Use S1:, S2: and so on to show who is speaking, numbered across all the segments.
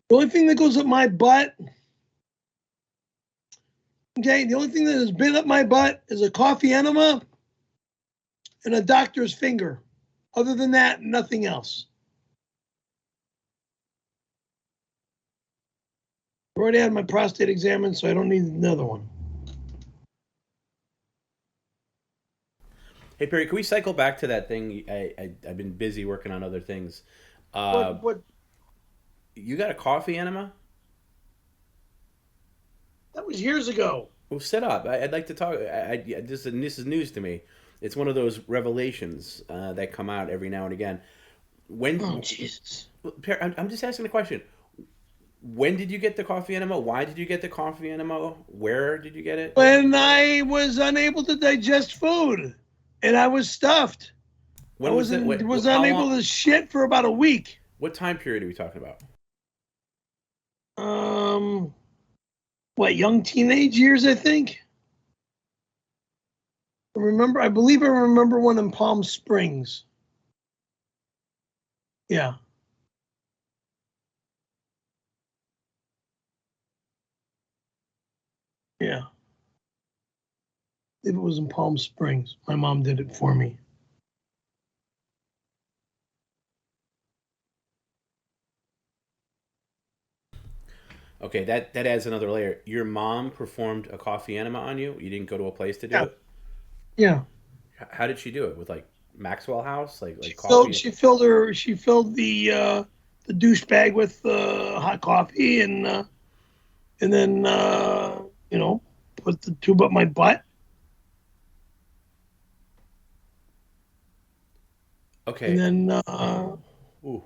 S1: The only thing that goes up my butt, okay, the only thing that has been up my butt is a coffee enema and a doctor's finger. Other than that, nothing else. I already had my prostate examined, so I don't need another one.
S2: Hey, Perry, can we cycle back to that thing? I've been busy working on other things.
S1: What?
S2: You got a coffee enema?
S1: That was years ago.
S2: Well, sit up. I'd like to talk. This is news to me. It's one of those revelations that come out every now and again.
S1: Oh, Jesus.
S2: Perry, I'm just asking a question. When did you get the coffee enema? Why did you get the coffee enema? Where did you get it?
S1: When I was unable to digest food and I was stuffed.
S2: When
S1: I was unable to shit for about a week.
S2: What time period are we talking about?
S1: Young teenage years, I think. I believe I remember one in Palm Springs. Yeah. Yeah. I believe it was in Palm Springs. My mom did it for me.
S2: Okay, that adds another layer. Your mom performed a coffee enema on you. You didn't go to a place to do it.
S1: Yeah.
S2: How did she do it? With like Maxwell House, like coffee.
S1: She filled the douche bag with hot coffee and then put the tube up my butt.
S2: Okay.
S1: And then
S2: Ooh.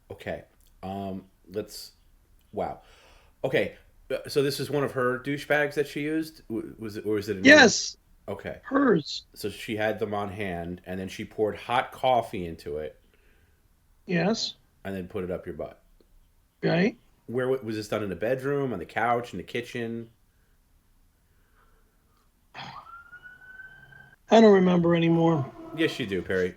S2: Okay. Wow. Okay. So this is one of her douchebags that she used. Was it, or was it?
S1: Yes.
S2: Okay.
S1: Hers.
S2: So she had them on hand, and then she poured hot coffee into it.
S1: Yes.
S2: And then put it up your butt.
S1: Right.
S2: Where was this done? In the bedroom, on the couch, in the kitchen?
S1: I don't remember anymore.
S2: Yes, you do, Perry.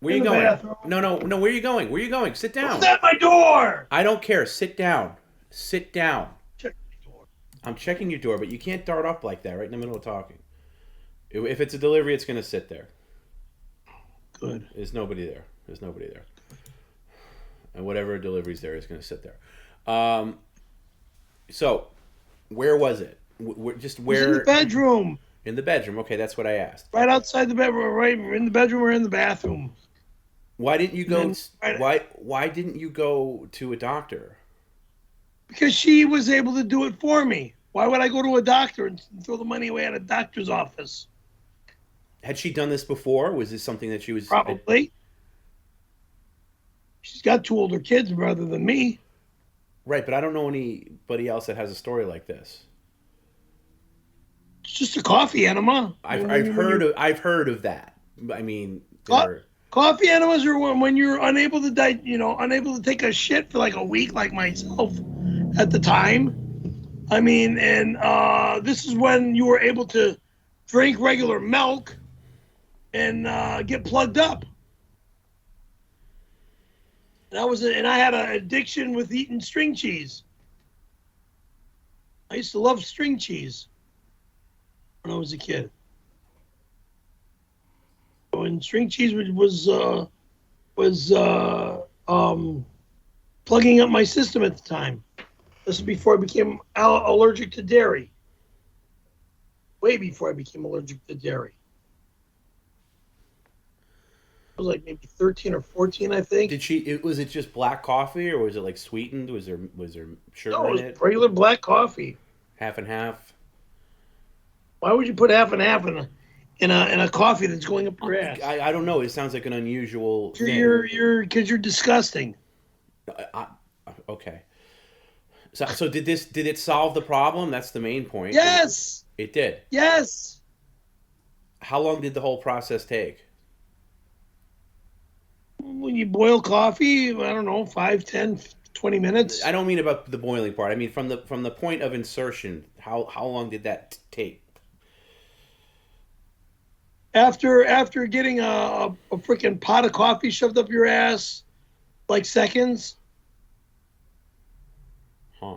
S2: Where are you going?
S1: Bathroom.
S2: No. Where are you going? Where are you going? Sit down.
S1: Who's at my door?
S2: I don't care. Sit down. Sit down.
S1: Check my door.
S2: I'm checking your door, but you can't dart up like that right in the middle of talking. If it's a delivery, it's going to sit there.
S1: Good.
S2: There's nobody there. And whatever delivery's there is going to sit there. So, where was it? Just where?
S1: It was in the bedroom.
S2: In the bedroom. Okay, that's what I asked.
S1: Right outside the bedroom. Right in the bedroom or in the bathroom.
S2: Why didn't you go? Why didn't you go to a doctor?
S1: Because she was able to do it for me. Why would I go to a doctor and throw the money away at a doctor's office?
S2: Had she done this before? Was this something that she was...
S1: Probably. She's got 2 older kids rather than me.
S2: Right, but I don't know anybody else that has a story like this.
S1: It's just a coffee enema.
S2: I've heard of that. I mean...
S1: Coffee enemas are when you're unable to take a shit for like a week, like myself at the time. I mean, and this is when you were able to drink regular milk and get plugged up. And I had an addiction with eating string cheese. I used to love string cheese when I was a kid. And string cheese was plugging up my system at the time. This is before I became allergic to dairy. Way before I became allergic to dairy. I was like maybe 13 or 14, I think.
S2: Was it just black coffee, or was it like sweetened? Was there sugar in it?
S1: No, it was regular black coffee.
S2: Half and half.
S1: Why would you put half and half in a coffee that's going up your ass?
S2: I don't know. It sounds like an unusual thing.
S1: Because you're disgusting.
S2: Okay. So did it solve the problem? That's the main point.
S1: Yes.
S2: It did.
S1: Yes.
S2: How long did the whole process take?
S1: When you boil coffee, I don't know, 5, 10, 20 minutes.
S2: I don't mean about the boiling part. I mean from the point of insertion. How long did that take?
S1: After getting a freaking pot of coffee shoved up your ass, like seconds.
S2: Huh.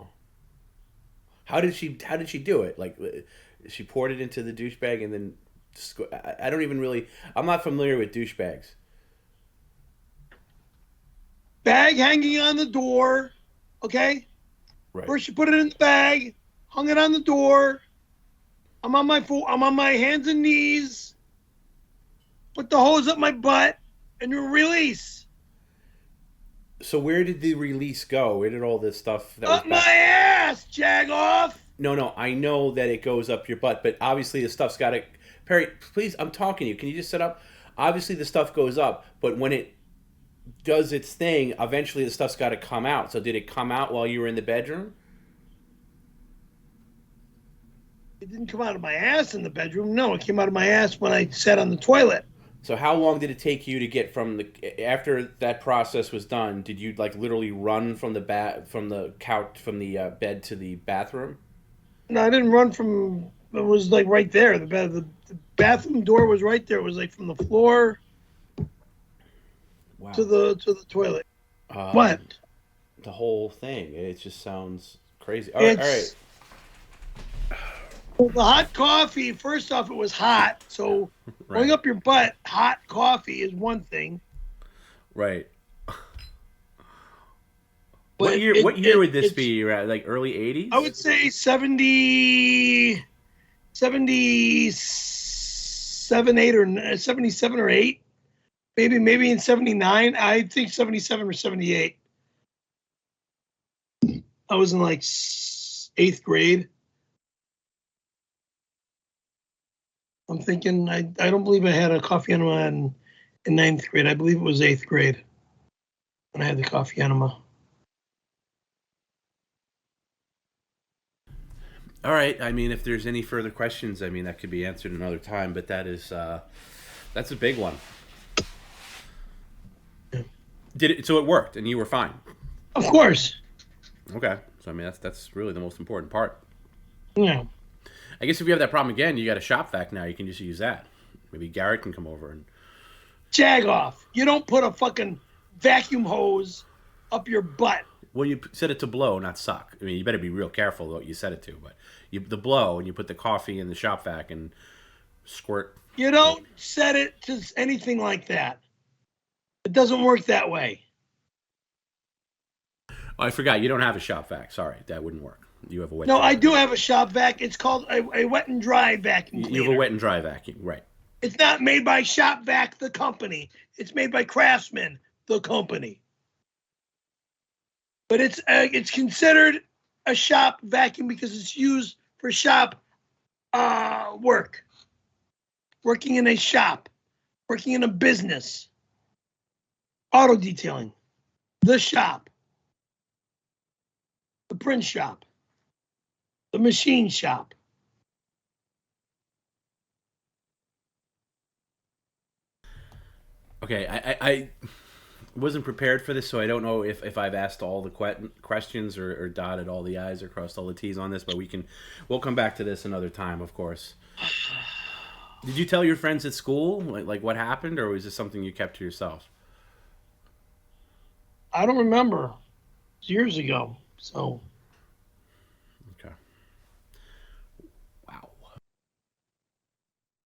S2: How did she do it? Like, she poured it into the douchebag and then I don't even really. I'm not familiar with douchebags.
S1: Bag hanging on the door. Okay.
S2: Right.
S1: First, you put it in the bag, hung it on the door. I'm on my hands and knees. Put the hose up my butt, and you release.
S2: So where did the release go? Where did all this stuff that was
S1: Up my
S2: back?
S1: ass, jag off.
S2: No, no, I know that it goes up your butt, but obviously the stuff's got to. Perry, please, I'm talking to you. Can you just sit up? Obviously the stuff goes up, but when it does its thing, eventually the stuff's got to come out. So did it come out while you were in the bedroom?
S1: It didn't come out of my ass in the bedroom. No, it came out of my ass when I sat on the toilet.
S2: So how long did it take you to get from the after that process was done? Did you like literally run from the from the couch from the bed to the bathroom?
S1: No, I didn't run from. It was like right there. The bathroom door was right there. It was like from the floor
S2: Wow.
S1: to the toilet.
S2: Um,
S1: What?
S2: the whole thing. It just sounds crazy. All right.
S1: It's well, the hot coffee. First off, it was hot, so going
S2: Right.
S1: up your butt, hot coffee is one thing.
S2: Right.
S1: But
S2: What year would this be? You're at like early
S1: I
S2: '80s.
S1: would say 77, 8 or 77 or 8. Maybe in 79. I think 77 or 78. I was in like 8th grade. I'm thinking I don't believe I had a coffee enema in 9th grade. I believe it was 8th grade when I had the coffee enema.
S2: All right. I mean, if there's any further questions, I mean that could be answered another time. But that's a big one. Did it? So it worked, and you were fine.
S1: Of course.
S2: Okay. So I mean, that's really the most important part.
S1: Yeah.
S2: I guess if you have that problem again, you got a shop vac now. You can just use that. Maybe Garrett can come over and.
S1: Jag off. You don't put a fucking vacuum hose up your butt.
S2: Well, you set it to blow, not suck. I mean, you better be real careful what you set it to. But the blow, and you put the coffee in the shop vac and squirt.
S1: You don't set it to anything like that. It doesn't work that way.
S2: Oh, I forgot. You don't have a shop vac. Sorry, that wouldn't work. You have a wet.
S1: No,
S2: vac.
S1: I do have a shop vac. It's called a wet and dry vacuum cleaner.
S2: You have a wet and dry vacuum, right?
S1: It's not made by Shop Vac, the company. It's made by Craftsman, the company. But it's considered a shop vacuum because it's used for shop work, working in a shop, working in a business, auto detailing, the shop, the print shop, the machine shop.
S2: Okay, I wasn't prepared for this, so I don't know if I've asked all the questions or dotted all the I's or crossed all the T's on this, but we'll come back to this another time, of course. Did you tell your friends at school like what happened, or was this something you kept to yourself?
S1: I don't remember. It's years ago, so